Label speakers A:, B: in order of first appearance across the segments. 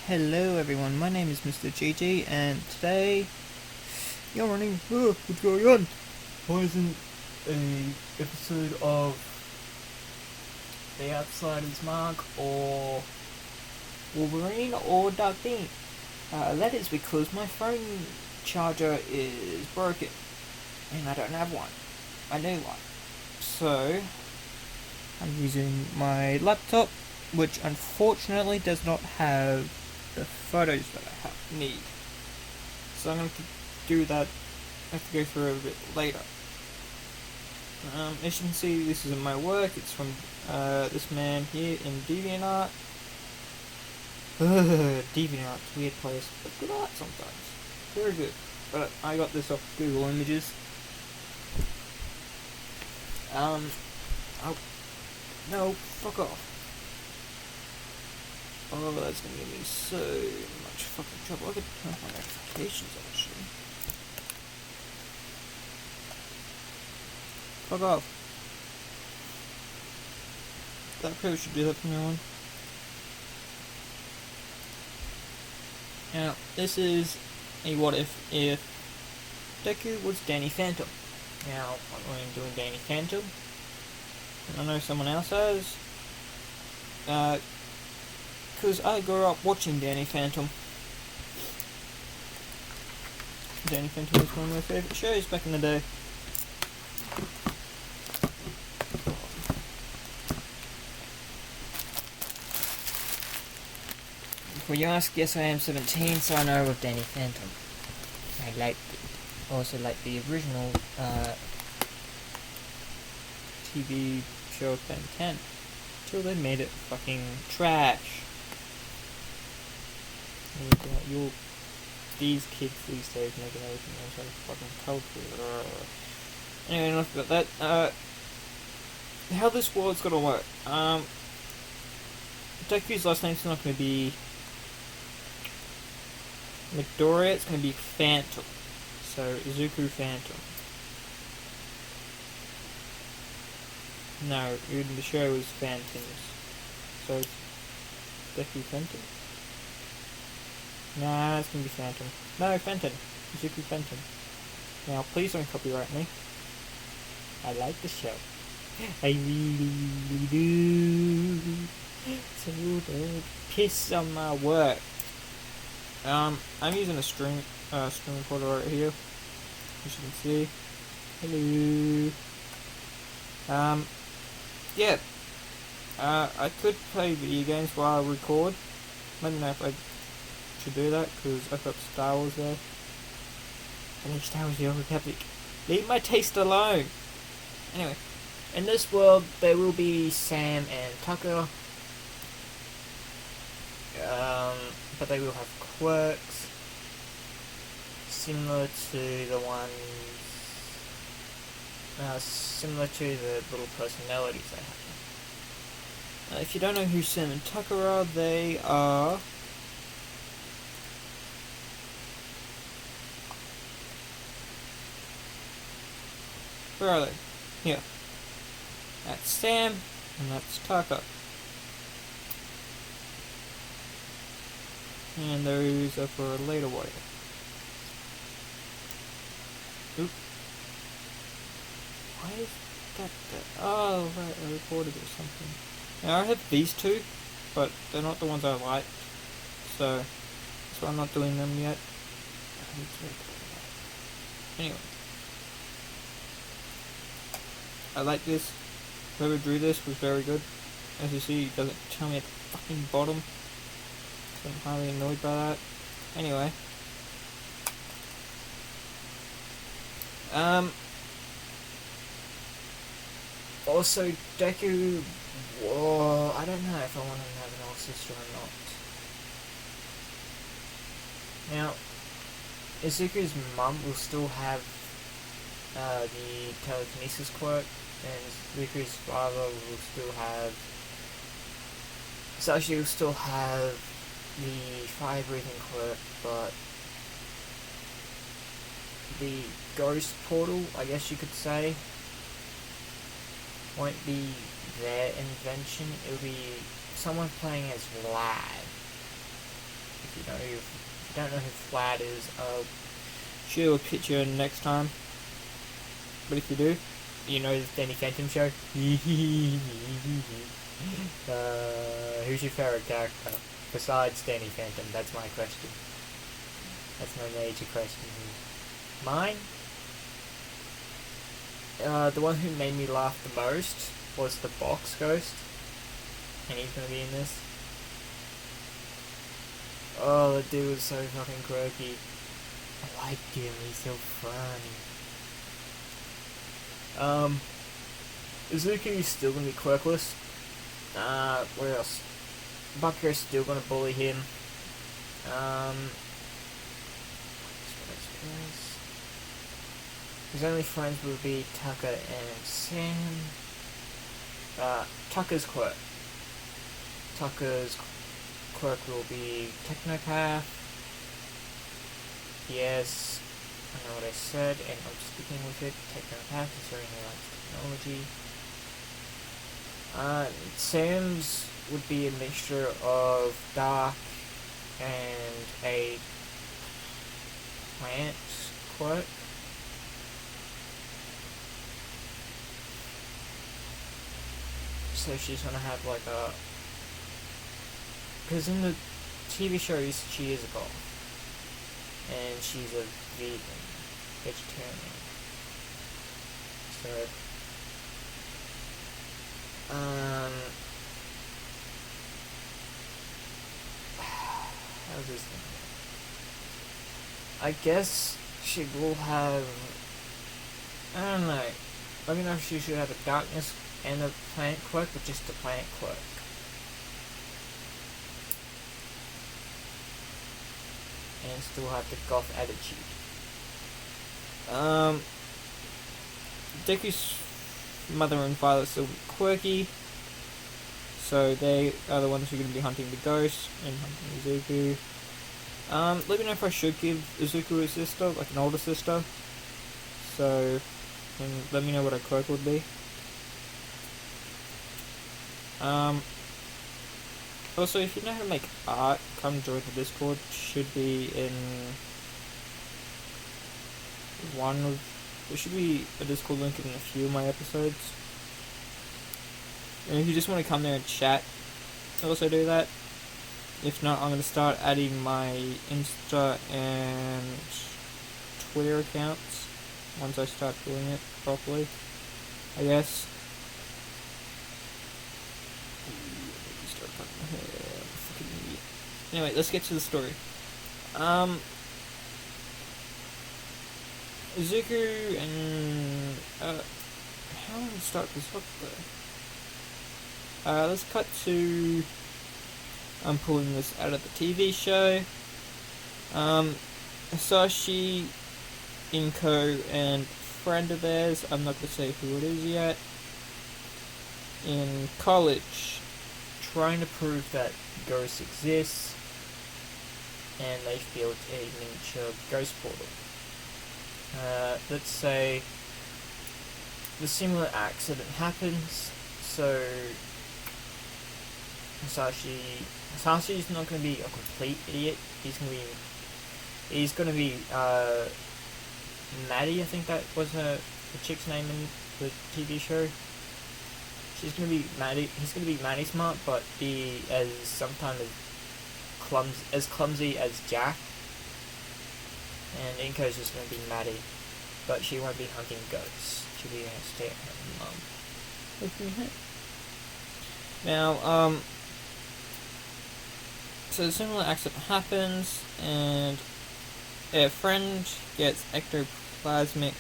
A: Hello everyone, my name is Mr. GG and today you're running. What's going on? Why isn't a episode of The Outsider's Mark or Wolverine or Dark Beam? That is because my phone charger is broken and I don't have one. I need one. So I'm using my laptop, which unfortunately does not have the photos that I need. So I'm going to do that. I have to go through it a bit later. As you can see, this is my work. It's from this man here in DeviantArt. DeviantArt's a weird place, but good art sometimes. Very good. But I got this off Google Images. Oh, no, fuck off. Oh, that's gonna give me so much fucking trouble. I could turn off my notifications, actually. Fuck off. That probably should do that from now on. Now, this is a what if Deku was Danny Phantom. Now, I'm going to doing Danny Phantom. And I know someone else has. Because I grew up watching Danny Phantom. Danny Phantom was one of my favourite shows back in the day. Before you ask, yes I am 17, so I know of Danny Phantom. I also like the original TV show Ben 10. Till they made it fucking trash. These kids these days making everything else like fucking culture. Anyway, enough about that. How this world's gonna work. Deku's last name's not gonna be Midoriya, it's gonna be Phantom. So, Izuku Phantom. No, in the show is Phantoms. So, it's Deku Phantom. Nah, it's gonna be Phantom. No, Phantom. Izuku Phantom. Now, please don't copyright me. I like the show. I really do. So don't piss on my work. I'm using a string recorder right here, as you can see. Hello. Yeah. I could play video games while I record. Let me know if I should do that, because I've got Star Wars there. I think Star Wars is the Republic. Leave my taste alone! Anyway, in this world there will be Sam and Tucker. But they will have quirks similar to the ones similar to the little personalities they have. If you don't know who Sam and Tucker are, they are where are they? Here. That's Sam and that's Tucker. And those are for a later while. Oop. Why is that there? Oh, right, I recorded or something. Now I have these two, but they're not the ones I like. So, that's why I'm not doing them yet. Anyway. I like this. Whoever drew this was very good. As you see, it doesn't tell me at the fucking bottom. I'm highly annoyed by that. Anyway. Also, Deku... Whoa, I don't know if I want to have an older sister or not. Now, Izuku's mum will still have the telekinesis quirk, and Izuku's father will still have... So she will still have the fire breathing quirk, but the ghost portal, I guess you could say, won't be their invention. It'll be someone playing as Vlad. If you don't know who Flat is, I'll show you a picture next time. But if you do, you know the Danny Phantom show. Who's your favourite character besides Danny Phantom? That's my question. That's my major question. Mine? The one who made me laugh the most was the Box Ghost, and he's gonna be in this. Oh, the dude was so fucking quirky. I liked him. He's so funny. Izuku is still gonna be quirkless. What else? Bakugo's still gonna bully him. His only friends will be Tucker and Sam. Tucker's quirk will be Technopath. Yes, I know what I said, and I'm sticking with it. Technopath is very likes technology. Sam's would be a mixture of dark and a plant quirk. So she's gonna have like a... Because in the TV shows she is a goth. And she's a vegetarian. So... how's this thing? I guess she will have... I don't know. Let me know if she should have a darkness and a plant quirk, or just a plant quirk. And still have the goth attitude. Deku's mother and father are still quirky, so they are the ones who are going to be hunting the ghost and hunting Izuku. Let me know if I should give Izuku a sister, like an older sister. So, and let me know what a quirk would be. Also, if you know how to make art, come join the Discord. Should be in there should be a Discord link in a few of my episodes. And if you just want to come there and chat, also do that. If not, I'm going to start adding my Insta and Twitter accounts once I start doing it properly, I guess. Anyway, let's get to the story. Izuku and how do I start this up though? Let's cut to... I'm pulling this out of the TV show. Sashi, Inko, and friend of theirs, I'm not going to say who it is yet, in college, trying to prove that ghosts exist, and they've built a miniature ghost portal. Let's say the similar accident happens, so Sashi's not going to be a complete idiot. He's going to be Maddie, I think that was the chick's name in the TV show. She's going to be Maddie. He's going to be Maddie smart, but be sometimes as clumsy as Jack. And Inko's just going to be Maddie, but she won't be hunting ghosts. She'll be a stay-at-home mum. Now, so a similar accident happens, and a friend gets ectoplasmic,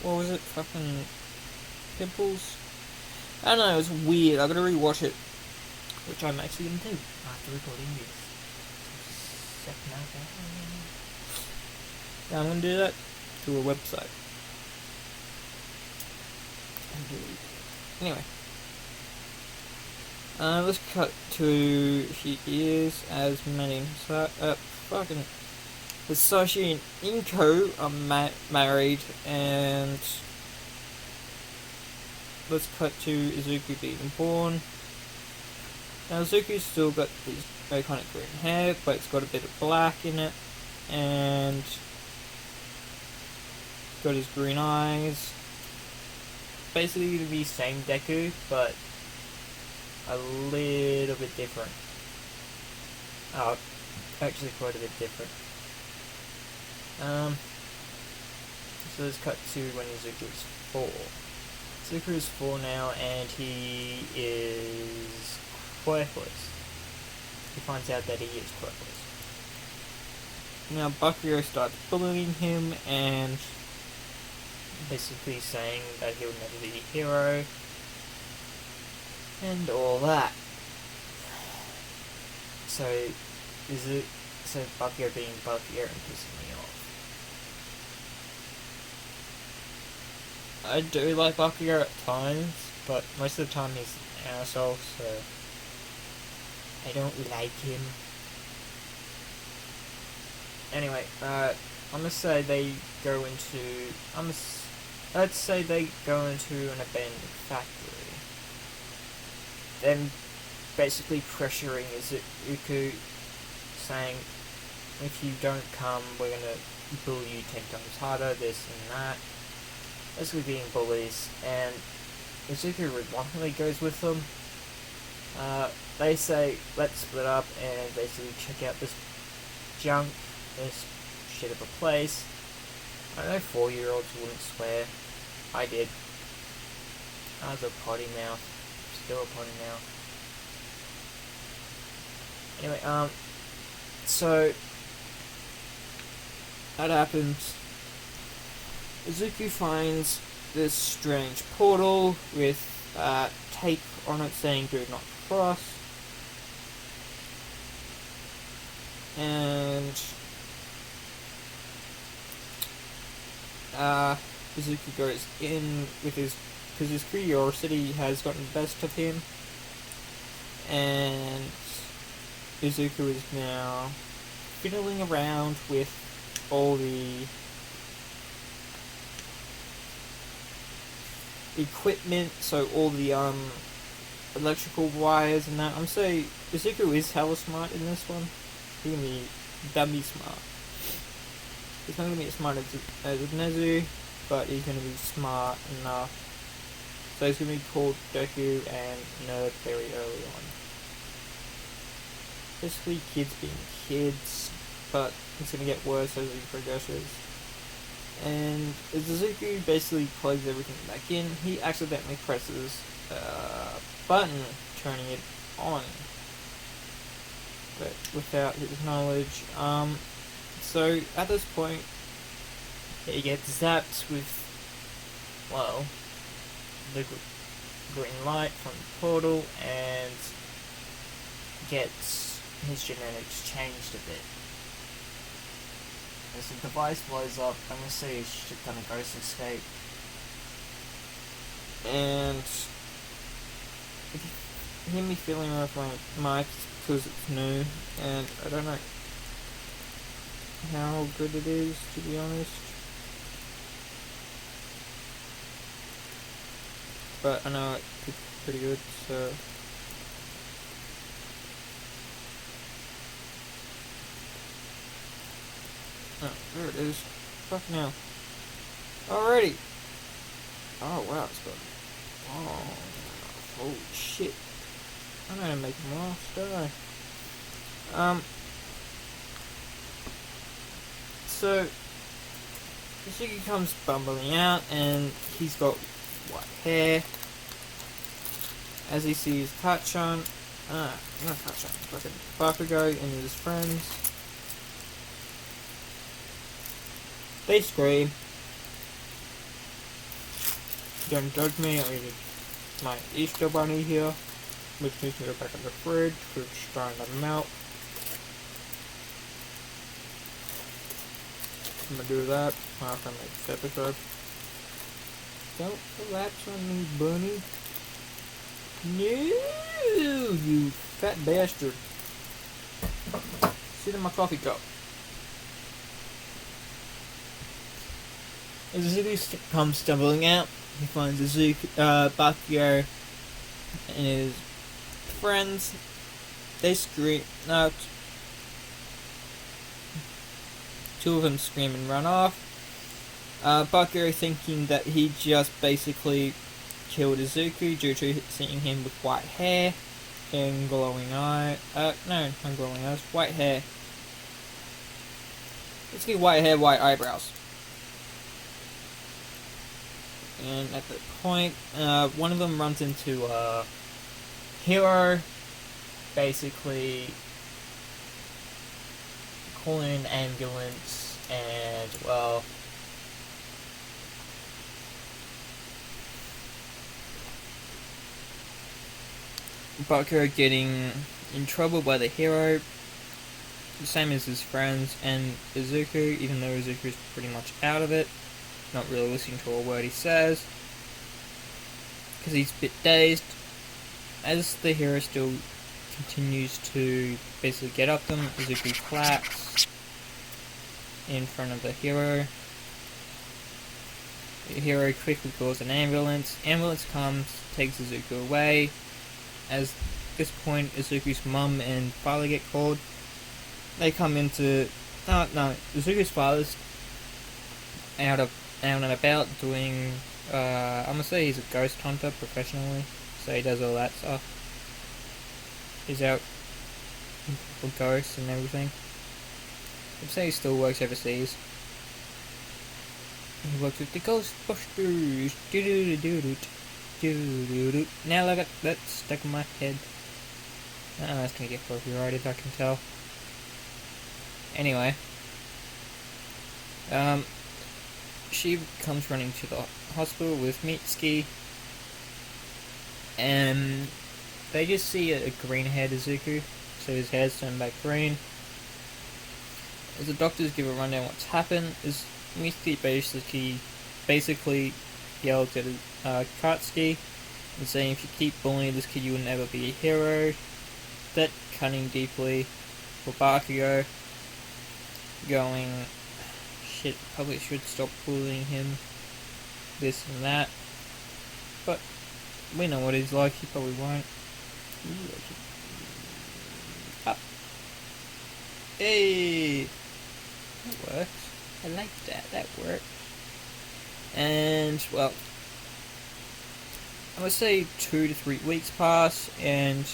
A: what was it, fucking pimples? I don't know, it was weird. I gotta rewatch it, which I'm actually gonna do after recording this. Yeah, I'm gonna do that to a website. Anyway. Let's cut to he is as many. So, fucking. Sashi and Inko are married, and let's cut to Izuku being born. Now, Izuku's still got his very kind of green hair, but it's got a bit of black in it, and got his green eyes. Basically the same Deku, but a little bit different. Actually quite a bit different. So let's cut to when Izuku is 4. Izuku is 4 now, and he is quirkless. He finds out that he is quirkless. Now Bakugo starts bullying him and basically saying that he'll never be a hero and all that. So Bakugo being Bakugo and pissing me off. I do like Bakugo at times, but most of the time he's an asshole, so I don't like him. Anyway, let's say they go into an abandoned factory. Then basically pressuring Izuku, saying, if you don't come, we're gonna bully you 10 times harder, this and that. Basically being bullies, and Izuku reluctantly goes with them. They say, let's split up and basically check out this junk, this shit of a place. I know 4-year-olds wouldn't swear. I did. I was a potty mouth. Still a potty mouth. Anyway, so that happens. Izuku finds this strange portal with tape on it saying "Do not cross," and Izuku goes in with because his curiosity has gotten the best of him, and Izuku is now fiddling around with all the equipment, so all the electrical wires and that. I'm saying Izuku is hella smart in this one. He's gonna be dummy smart. He's not gonna be as smart as Nezu, but he's gonna be smart enough. So he's gonna be called Deku and Nerd very early on. Basically kids being kids, but it's gonna get worse as he progresses. And as Izuku basically plugs everything back in, he accidentally presses a button turning it on, but without his knowledge. So at this point, he gets zapped with, well, the green light from the portal and gets his genetics changed a bit. As the device blows up, I'm gonna see a shit ton of ghost escape. And if you hear me feeling with my mic, it's because it's new, and I don't know how good it is, to be honest. But I know it's pretty good, so. Oh, there it is. Fuck now. Alrighty. Oh wow, it's got. Oh, holy shit. I'm gonna make him laugh, don't I? So Tsuki comes bumbling out, and he's got white hair. As he sees Tachan, not Tachan, fucking Bakugo and his friends. They scream. Don't judge me, I eat my Easter bunny here, which makes me go back in the fridge, which is starting to melt. I'm gonna do that after I make this episode. Don't collapse on me, bunny. No, you fat bastard. Sit in my coffee cup. As Izuku comes stumbling out, he finds Bakugo and his friends they scream. No, two of them scream and run off. Bakugo thinking that he just basically killed Izuku due to seeing him with white hair and glowing eye. No, not glowing eyes. White hair. Basically, white hair, white eyebrows. And at that point, one of them runs into Hero, basically calling an ambulance, and well, Bakugo getting in trouble by the Hero, the same as his friends and Izuku, even though Izuku's pretty much out of it, not really listening to a word he says, because he's a bit dazed. As the Hero still continues to basically get up them, Izuku claps in front of the Hero. The Hero quickly calls an ambulance. Ambulance comes, takes Izuku away. As this point, Izuku's mum and father get called. They come into... No, Izuku's father's out and about doing... I'm gonna say he's a ghost hunter professionally, so he does all that stuff. He's out for ghosts and everything. I'd say he still works overseas. He works with the Ghostbusters. Now I got that stuck in my head. Oh, that's gonna get copyrighted, I can tell. Anyway, she comes running to the hospital with Mitsuki, and they just see a green-haired Izuku, so his hair's turned back green. As the doctors give a rundown what's happened, is Mitsuki basically yells at Katsuki and saying, if you keep bullying this kid, you will never be a hero. That cutting deeply for Bakugo, going, shit, probably should stop bullying him, this and that. But we know what he's like, he probably won't. Up. Hey! That works. I like that works. And, well, I would say 2 to 3 weeks pass, and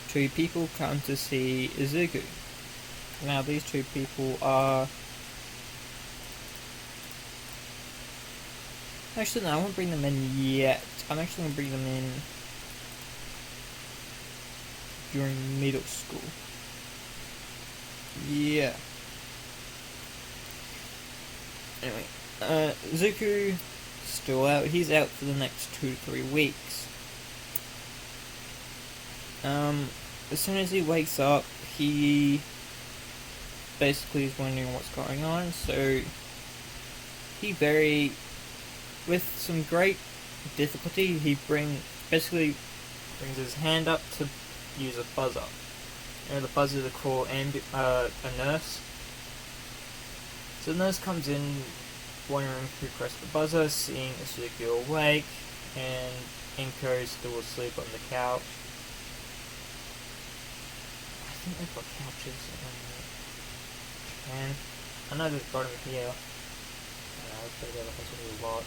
A: 2 people come to see Izuku. Now, these 2 people are... Actually, no, I won't bring them in yet. I'm actually going to bring them in during middle school. Yeah. Anyway, Zuku still out. He's out for the next 2 to 3 weeks. As soon as he wakes up, he basically is wondering what's going on, so he with some great difficulty, he basically brings his hand up to use a buzzer. The buzzer to call a nurse. So the nurse comes in, wondering who pressed the buzzer, seeing Izuku awake, and Inko still asleep on the couch. I think they've got couches in Japan. I know they've got them here. I've got to go to the hospital a lot.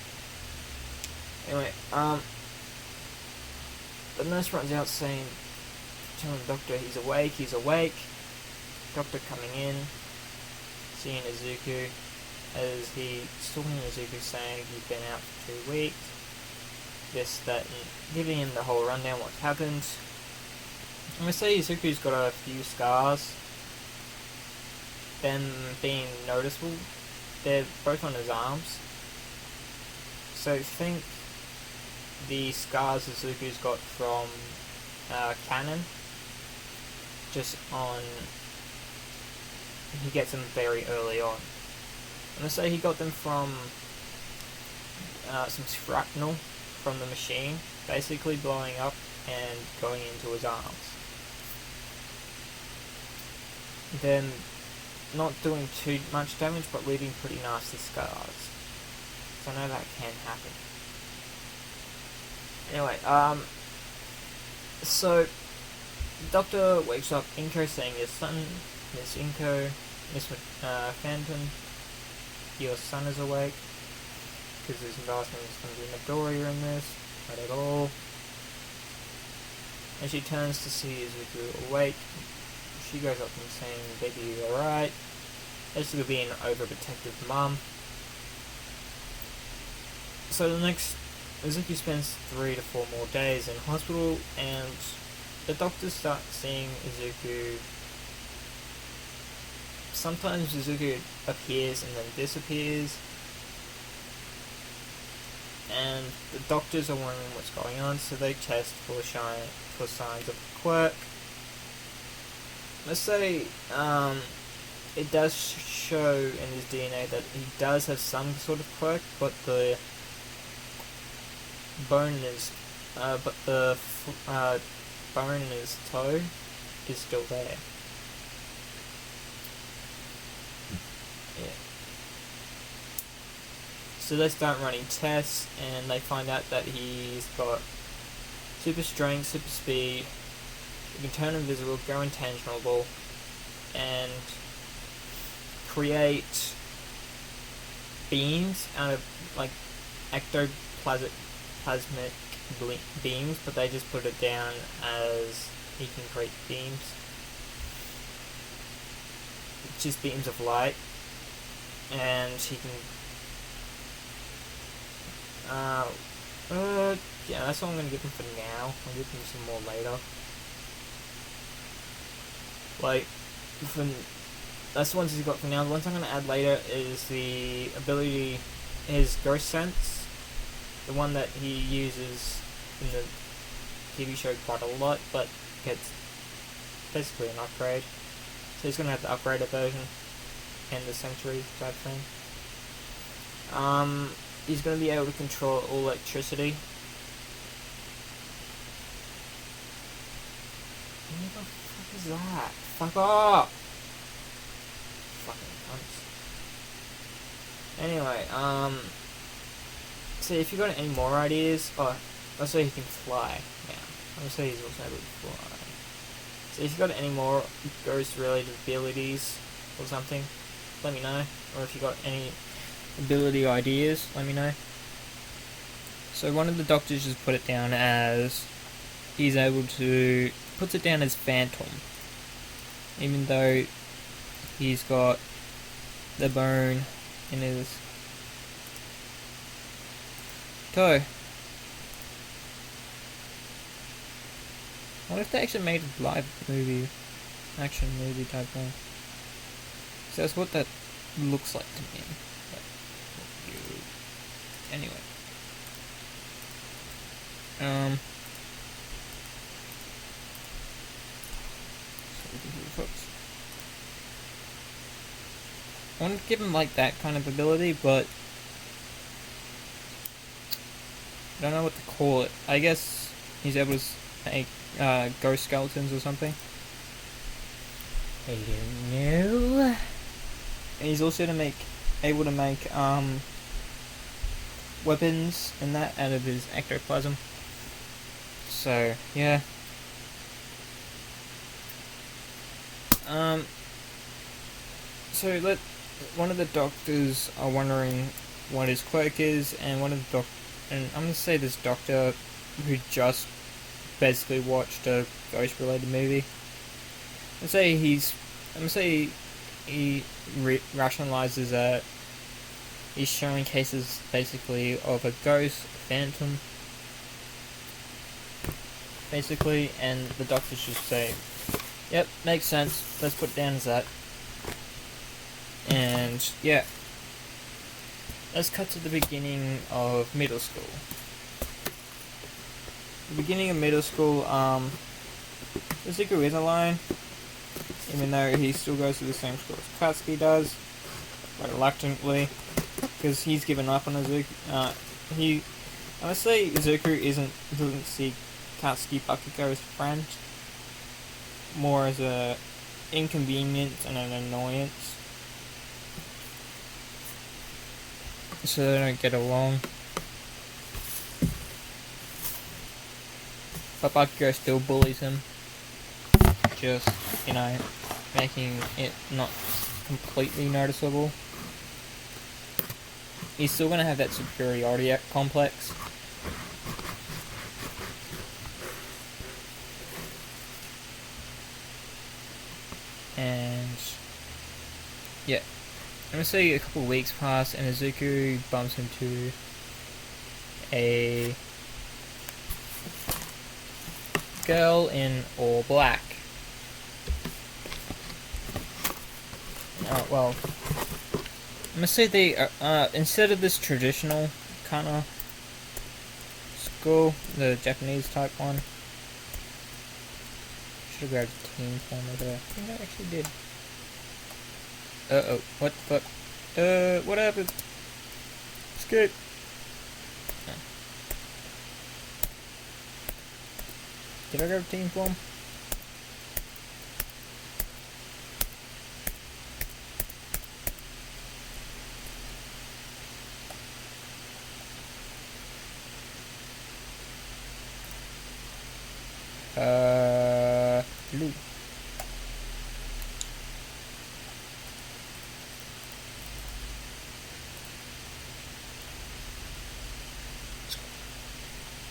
A: Anyway, the nurse runs out saying, telling the doctor he's awake. Doctor coming in, seeing Izuku, as he's talking to Izuku saying you've been out for 2 weeks, this, that, and giving him the whole rundown what's happened. I'm going to say Izuku's got a few scars, them being noticeable. They're both on his arms. So think the scars Izuku's got from Canon, just on, he gets them very early on. I'm going to say he got them from some shrapnel from the machine, basically blowing up and going into his arms. Then not doing too much damage, but leaving pretty nasty scars. So I know that can happen. Anyway, so The doctor wakes up Inko saying his son, Miss Inko, Phantom, your son is awake. Because there's embarrassment is going to be Midoriya in this. Not at all. And she turns to see Izuku awake. She goes up and saying, "Baby, you alright?" Basically being an overprotective mum. So the next, Izuku spends 3 to 4 more days in hospital, and the doctors start seeing Izuku. Sometimes Izuku appears and then disappears, and the doctors are wondering what's going on, so they test for signs of quirk. Let's say it does show in his DNA that he does have some sort of quirk, but the bone in his toe is still there. Yeah. So they start running tests, and they find out that he's got super strength, super speed, he can turn invisible, go intangible, and create beams out of like ectoplasmic beams, but they just put it down as he can create beams, just beams of light, and he can yeah, that's all I'm gonna give him for now. I'll give him some more later. Like, that's the ones he's got for now. The ones I'm gonna add later is the ability, his ghost sense, the one that he uses in the TV show quite a lot, but gets basically an upgrade. So he's gonna have the upgraded version and the century type thing. He's gonna be able to control all electricity. What the fuck is that? Fuck off! Fucking cunts. Anyway, so if you got any more ideas, let's say he can fly now. Let's say he's also able to fly. So if you got any more ghost related abilities or something, let me know. Or if you got any ability ideas, let me know. So one of the doctors just put it down as he's able to, puts it down as Phantom, even though he's got the bone in his toe. I wonder if they actually made a live movie, action movie type thing. So that's what that looks like to me. Anyway. I want to give him like that kind of ability, but I don't know what to call it. I guess he's able to make ghost skeletons or something. I don't know. And he's also able to make weapons and that out of his ectoplasm. So yeah. So one of the doctors are wondering what his quirk is, and and I'm gonna say this doctor who just basically watched a ghost related movie. I'm gonna say he rationalizes that he's showing cases basically of a ghost, phantom, basically, and the doctors just say, "Yep, makes sense. Let's put it down as that." And yeah, let's cut to the beginning of middle school. The beginning of middle school, Izuku is alone, even though he still goes to the same school as Katsuki does, but reluctantly, because he's given up on Izuku. I would say Izuku doesn't see Katsuki Bakugo as a friend, more as a inconvenience and an annoyance. So they don't get along. But Bakugo still bullies him. just, making it not completely noticeable. He's still gonna have that superiority complex. And yeah, I'm gonna say a couple of weeks pass and Izuku bumps into a girl in all black. Well, I'm gonna say they instead of this traditional kind of school, the Japanese type one. Should have grabbed a team form over there. I think I actually did. Uh-oh, what the fuck? What happened? Escape! Oh. Did I grab a team form? Blue.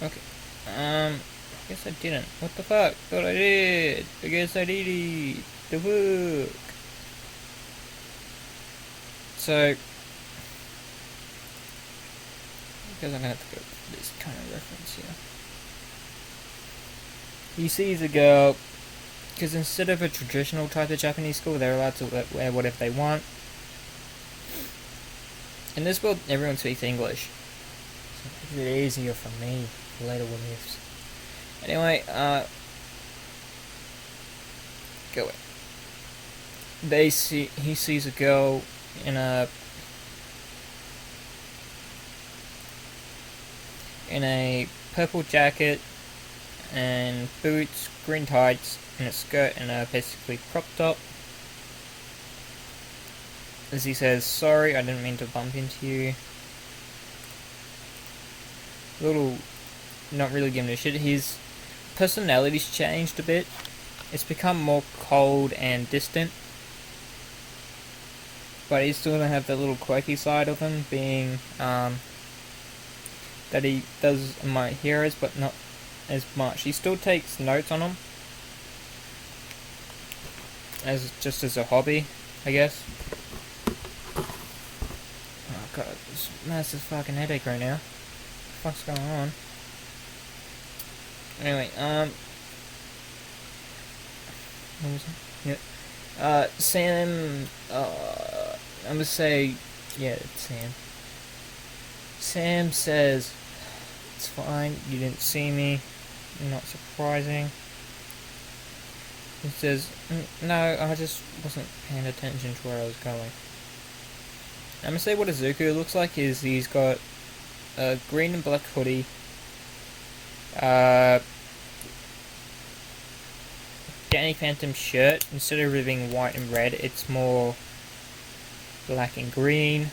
A: Okay. I guess I didn't. What the fuck? Thought I did. I guess I did it. The book. So, I guess I'm gonna have to go for this kind of reference here. He sees a girl, because instead of a traditional type of Japanese school, they're allowed to wear whatever they want. In this world, everyone speaks English. So it makes it easier for me later what ifs. Anyway, go away. He sees a girl in a purple jacket and boots, green tights, and a skirt and a basically crop top. As he says, sorry, I didn't mean to bump into you. Not really giving a shit. His personality's changed a bit. It's become more cold and distant. But he's still gonna have that little quirky side of him, being, that he does my heroes, but not as much. He still takes notes on them just as a hobby, I guess. Oh god, this massive fucking headache right now. What the fuck's going on? Anyway, what was it? Yeah. Sam, I'm gonna say, yeah, it's Sam. Sam says, it's fine, you didn't see me, not surprising. He says, no, I just wasn't paying attention to where I was going. I'm gonna say what Izuku looks like is he's got a green and black hoodie, Danny Phantom shirt. Instead of it being white and red, it's more black and green.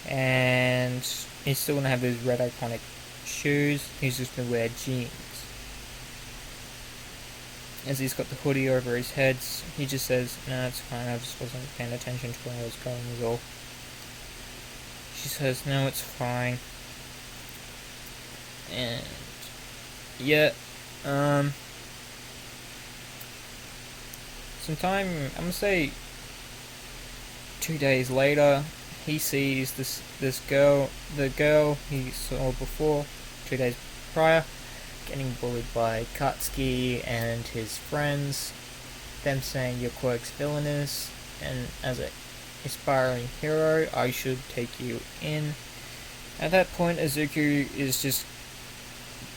A: And he's still gonna have those red iconic shoes. He's just gonna wear jeans. As he's got the hoodie over his head, he just says, no, it's fine, I just wasn't paying attention to where I was going, was all. She says, no, it's fine. And yeah, sometime, I'm gonna say 2 days later, he sees this girl, the girl he saw before, 2 days prior, getting bullied by Katsuki and his friends, them saying your quirk's villainous, and as an aspiring hero, I should take you in. At that point, Izuku is just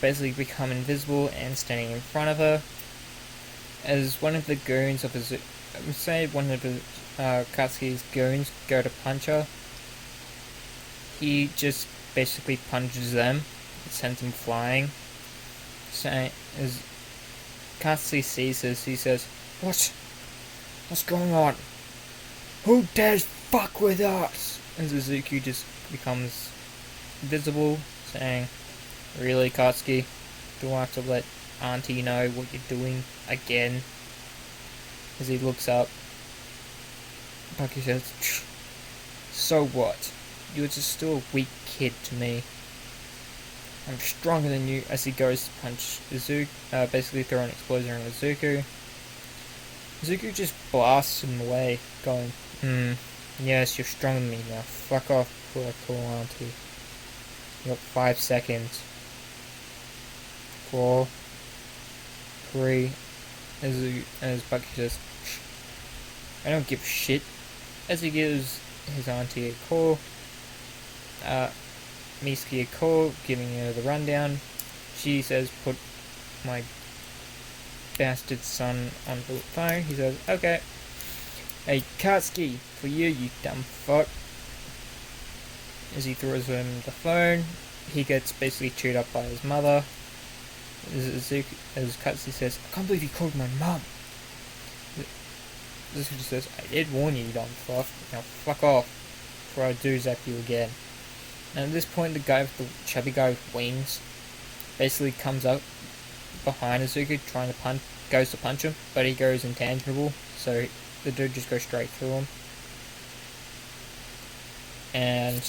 A: basically become invisible and standing in front of her. As one of the goons of Izuku, I would say one of the Katsuki's goons go to punch her, he just basically punches them, sends them flying. Saying, as Katsuki sees this, he says, What's going on? Who dares fuck with us? And Izuku just becomes visible, saying, really, Katsuki? Do I have to let auntie know what you're doing again. As he looks up, Bucky says, so what? You're just still a weak kid to me. I'm stronger than you. As he goes to punch Izuku, basically throw an explosion on Izuku. Izuku just blasts him away, going, yes, you're stronger than me now. Fuck off, poor cool auntie. You got 5 seconds. 4, 3, as Bucky says, I don't give a shit. As he gives his auntie a call, Misky a call, giving her the rundown. She says, put my bastard son on the phone. He says, okay. Hey, Katsuki, for you, you dumb fuck. As he throws him the phone, he gets basically chewed up by his mother. As Katsuki says, I can't believe you called my mum. Zuki says, I did warn you, you dumb fuck. Now fuck off, before I do zap you again. And at this point, the guy with the chubby guy with wings basically comes up behind Izuku, goes to punch him, but he goes intangible, so the dude just goes straight through him. And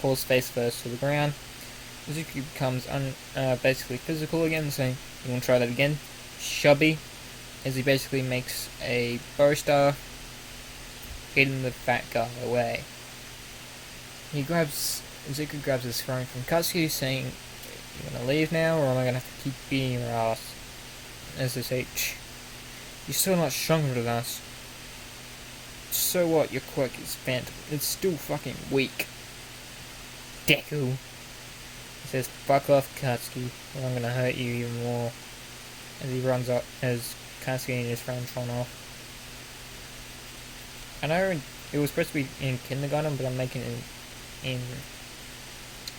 A: falls face first to the ground. Izuku becomes basically physical again, saying, you want to try that again? Chubby. As he basically makes a bow star, hitting the fat guy away. Izuku grabs his phone from Katsuki, saying, you gonna leave now, or am I gonna have to keep beating your ass? As they say, you're still not stronger than us. So what, your quirk is phantom. It's still fucking weak. Deku. He says, fuck off, Katsuki, or I'm gonna hurt you even more. As he runs up, as Katsuki and his friends run off. I know it was supposed to be in kindergarten, but I'm making it in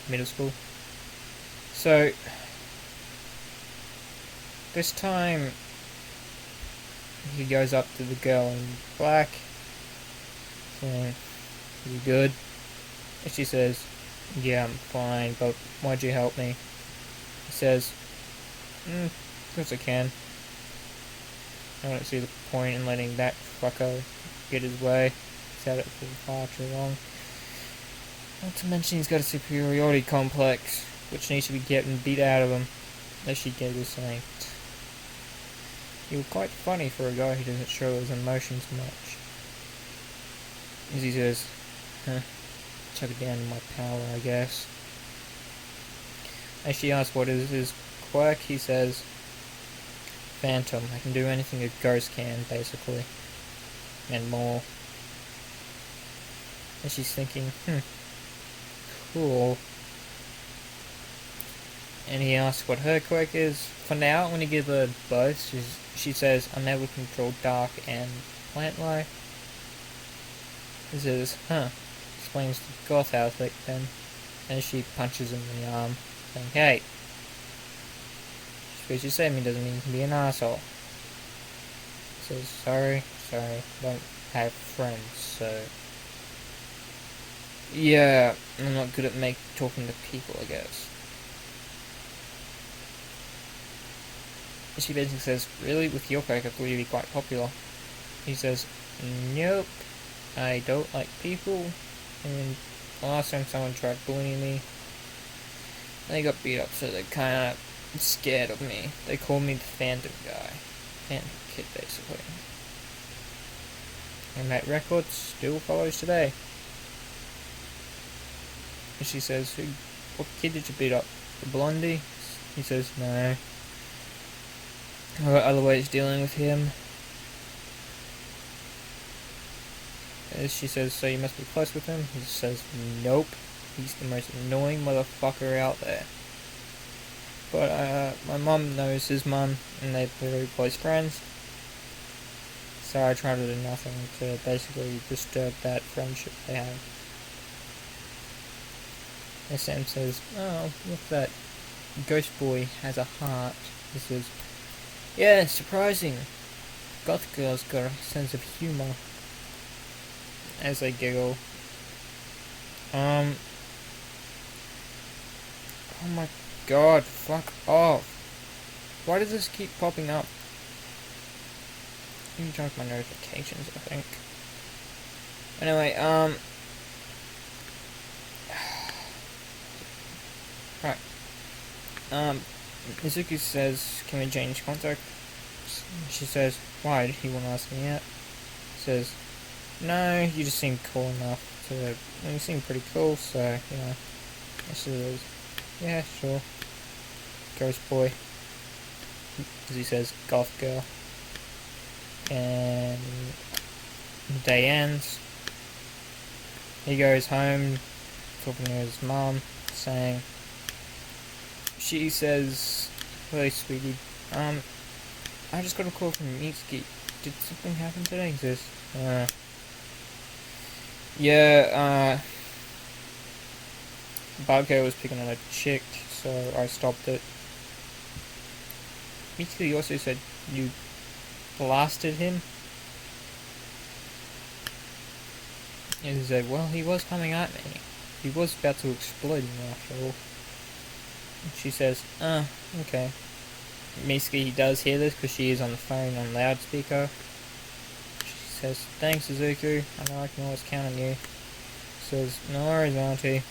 A: middle school. So, this time, he goes up to the girl in black, saying, you good? And she says, yeah, I'm fine, but why'd you help me? He says, because I can. I don't see the point in letting that fucker get his way. He's had it for far too long. Not to mention he's got a superiority complex, which needs to be getting beat out of him. As she was saying. You were quite funny for a guy who doesn't show his emotions much. As he says, chuck it down to my power, I guess. As she asks what is his quirk, he says, Phantom. I can do anything a ghost can, basically. And more. And she's thinking, cool. And he asks what her quirk is. For now, when you give her both, she says, I'm able to control dark and plant life. He says, explains the goth outfit then. And she punches him in the arm, saying, hey, just because you saved me doesn't mean you can be an asshole. He says, sorry, I don't have friends, so... Yeah, I'm not good at talking to people, I guess. And she basically says, really? With your quirk, I thought you'd be quite popular. He says, nope, I don't like people, and the last time someone tried bullying me, they got beat up, so they're kinda scared of me. They call me the Phantom guy. Phantom kid, basically. And that record still follows today. And she says, what kid did you beat up? The blondie? He says, no. I've got other ways dealing with him. As she says, so you must be close with him? He says, nope. He's the most annoying motherfucker out there. But my mum knows his mum, and they're very close friends. So I try to do nothing to basically disturb that friendship they have. And Sam says, oh, look, that ghost boy has a heart. He says, yeah, surprising. Goth girl's got a sense of humour. As they giggle. Oh my god, fuck off.
B: Why does this keep popping up? Let me check my notifications, I think. Anyway, right. Mizuki says, can we change contact? She says, why? He won't ask me yet. Says, no, you just seem cool enough to, you seem pretty cool, so, you know. She says, yeah, sure. Ghost boy. As he says, goth girl. And the day ends. He goes home, talking to his mom, saying, she says, hey sweetie, I just got a call from Mitsuki. Did something happen today? He says, yeah, Buggo was picking on a chick, so I stopped it. Mitsuki also said, you blasted him? And he said, well, he was coming at me. He was about to explode me after all. And she says, okay. Mitsuki does hear this because she is on the phone on loudspeaker. She says, thanks, Izuku. I know I can always count on you. Says, no worries, auntie.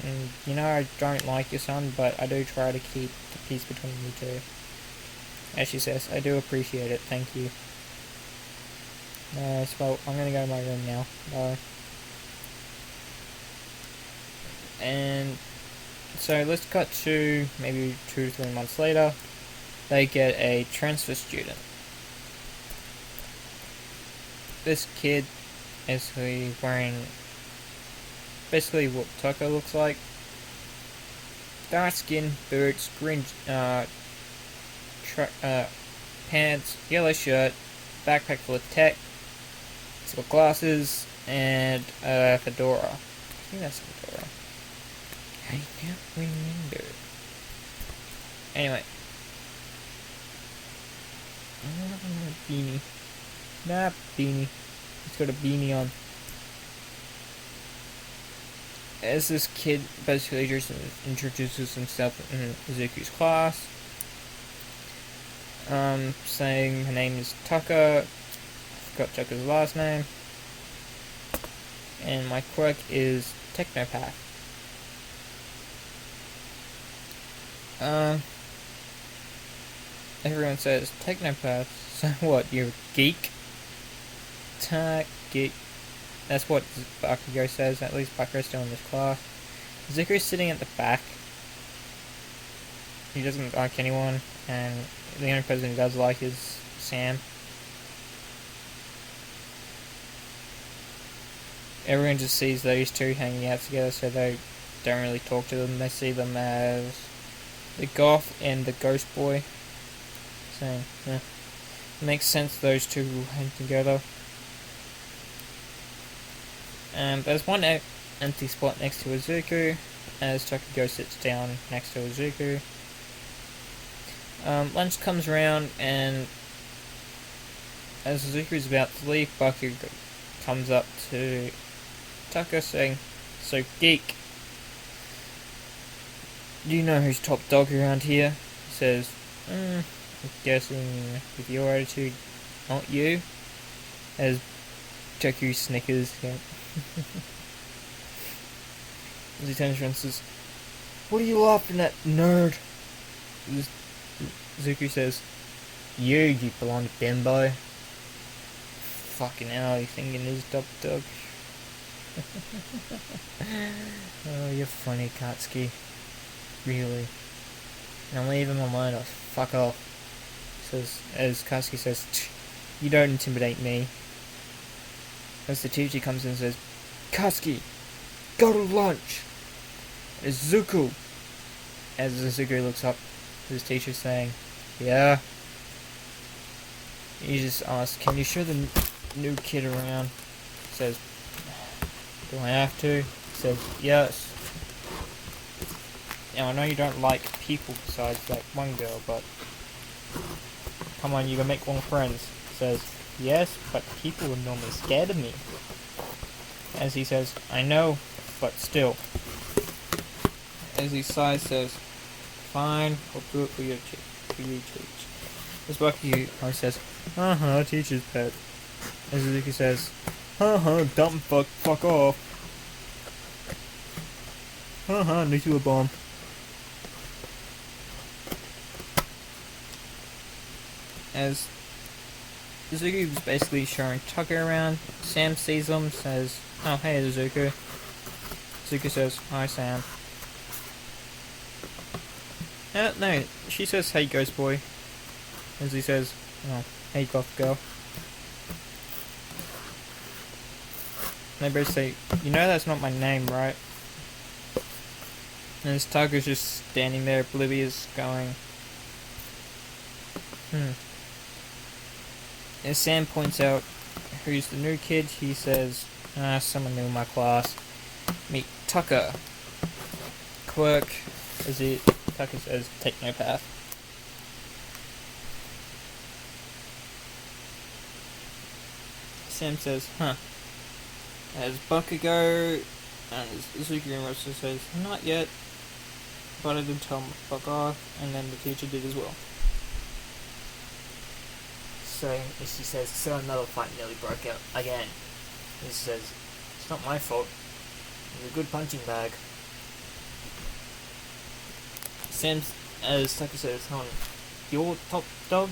B: And, you know, I don't like your son, but I do try to keep the peace between you two. As she says, I do appreciate it, thank you. Well, I'm gonna go to my room now. Bye. And so let's cut to maybe 2 to 3 months later. They get a transfer student. This kid is wearing basically what Tucker looks like. Dark skin, boots, green pants, yellow shirt, backpack full of tech, he's got glasses, and a fedora. I think that's a fedora. I can't remember. Anyway. Beanie. Nah, beanie. He's got a beanie on. As this kid basically just introduces himself in Izuku's class, saying her name is Tucker. I forgot Tucker's last name. And my quirk is Technopath. Everyone says Technopath. So what? You're a geek? Geek. That's what Bakugo says. At least Bakugo's still in this class. Zuko's sitting at the back. He doesn't like anyone, and the only person he does like is Sam. Everyone just sees those two hanging out together, so they don't really talk to them. They see them as the goth and the ghost boy. Saying, yeah, makes sense those two will hang together. And there's one empty spot next to Izuku, as Takugo sits down next to Izuku. Lunch comes around, and as Izuku's about to leave, Bakugo comes up to Tucker saying, so geek, do you know who's top dog around here? He says, I'm guessing with your attitude, not you. As Deku snickers. Yeah. As he turns around and says, what are you laughing at, nerd? Zuku says, you blonde bimbo. Fucking hell, you thinking he's top dog? Oh, you're funny, Katsuki. Really. Now leave him alone or fuck off. Says, as Katsuki says, you don't intimidate me. As the teacher comes in and says, Katsuki, go to lunch. It's Zuko. As Zuko looks up, his teacher saying, yeah. He just asks, can you show the new kid around? Says, do I have to? Says, yes. Now I know you don't like people besides that one girl, but come on, you can make more friends. Says, yes, but people are normally scared of me. As he says, I know, but still. As he sighs, says, fine, I'll do it for you too. do you teach? Sparky says, teacher's pet. And Suzuki says, dumb fuck off. Nuclear bomb. As Suzuki was basically showing Tucker around, Sam sees them, says, oh hey Suzuki. Suzuki says, hi Sam. No, she says, hey ghost boy. As he says, oh, hey goth girl. And they both say, you know that's not my name, right? And this Tucker's just standing there oblivious going, As Sam points out who's the new kid, he says, someone new in my class. Meet Tucker. Quirk, Tucker says, Technopath. Sam says, As Bakugo, and Suzuki and Rosso says, not yet, but I did tell him to fuck off, and then the teacher did as well. So she says, so another fight nearly broke out again. He says, it's not my fault. It's a good punching bag. Sam's, as Tucker says, you're top dog?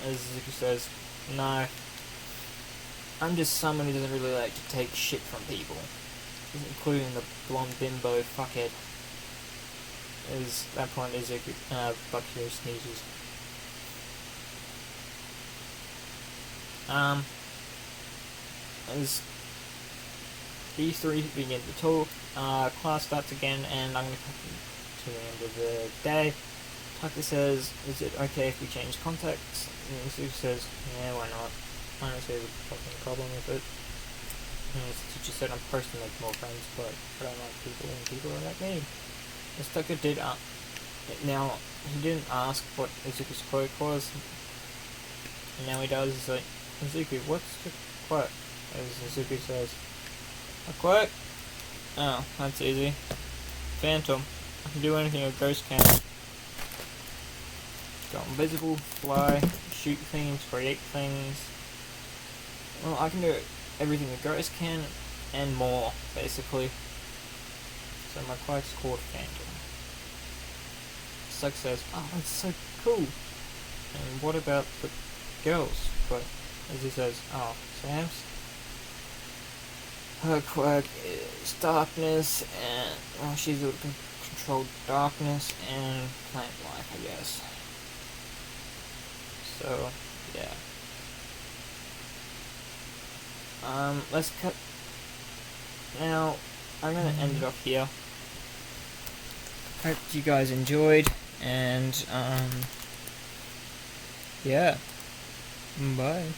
B: As Suzuki says, no. I'm just someone who doesn't really like to take shit from people. Including the blonde bimbo fuckhead. As that point is Bakugo sneezes. As these three begin to talk, class starts again, and I'm going to come to the end of the day. Tucker says, is it okay if we change contacts? And Sue says, yeah, why not? I don't see a fucking problem with it. And the teacher said I'm supposed to make more friends, but I don't like people and people are like me. As Tucker did, now, he didn't ask what Izuku's quirk was, and now he does. He's like, Izuku, what's the quirk? As Izuku says, a quirk? Oh, that's easy. Phantom. I can do anything a ghost can. Go invisible, fly, shoot things, create things. Well, I can do everything a ghost can, and more, basically. So my quirk's called Phantom. Suck says, oh, that's so cool. And what about the girls? But as he says, oh, Sam's? Her quirk is darkness, and well, she's able to control darkness and plant life, I guess. So, yeah. Let's cut. Now, I'm gonna end it off here. Hope you guys enjoyed, and, yeah. Bye.